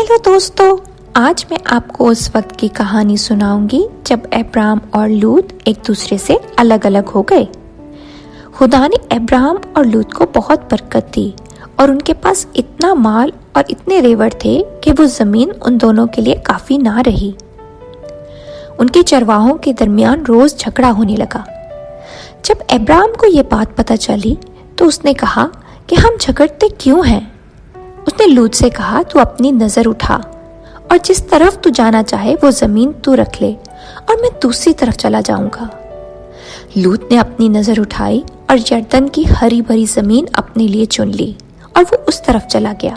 Hello दोस्तों, आज मैं आपको उस वक्त की कहानी सुनाऊंगी जब अब्राहम और लूत एक दूसरे से अलग अलग हो गए। खुदा ने अब्राहम और लूत को बहुत बरकत दी और उनके पास इतना माल और इतने रेवड़ थे कि वो जमीन उन दोनों के लिए काफी ना रही। उनके चरवाहों के दरमियान रोज झगड़ा होने लगा। जब अब्राहम को ये बात पता चली तो उसने कहा कि हम झगड़ते क्यों हैं। उसने लूत से कहा, तू अपनी नजर उठा और जिस तरफ तू जाना चाहे वो जमीन तू रख ले और मैं दूसरी तरफ चला जाऊंगा। लूत ने अपनी नजर उठाई और यरदन की हरी भरी जमीन अपने लिए चुन ली और वो उस तरफ चला गया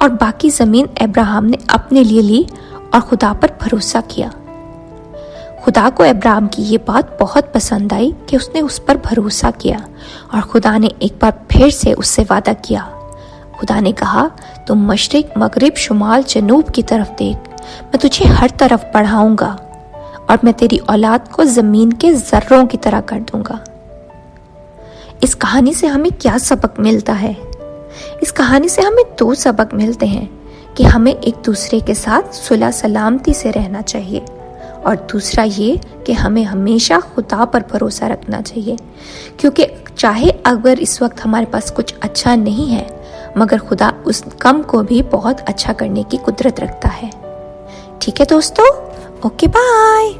और बाकी जमीन अब्राहम ने अपने लिए ली और खुदा पर भरोसा किया। खुदा को अब्राहम की ये बात बहुत पसंद आई कि उसने उस पर भरोसा किया और खुदा ने एक बार फिर से उससे वादा किया। खुदा ने कहा, तुम मशरिक, मगरिब, शुमाल, जनूब की तरफ देख, मैं तुझे हर तरफ बढ़ाऊंगा और मैं तेरी औलाद को जमीन के जर्रों की तरह कर दूंगा। इस कहानी से हमें क्या सबक मिलता है? इस कहानी से हमें दो सबक मिलते हैं कि हमें एक दूसरे के साथ सुलह सलामती से रहना चाहिए और दूसरा ये कि हमें हमेशा खुदा पर भरोसा रखना चाहिए, क्योंकि चाहे अगर इस वक्त हमारे पास कुछ अच्छा नहीं है मगर खुदा उस कम को भी बहुत अच्छा करने की कुदरत रखता है। ठीक है दोस्तों, ओके बाय।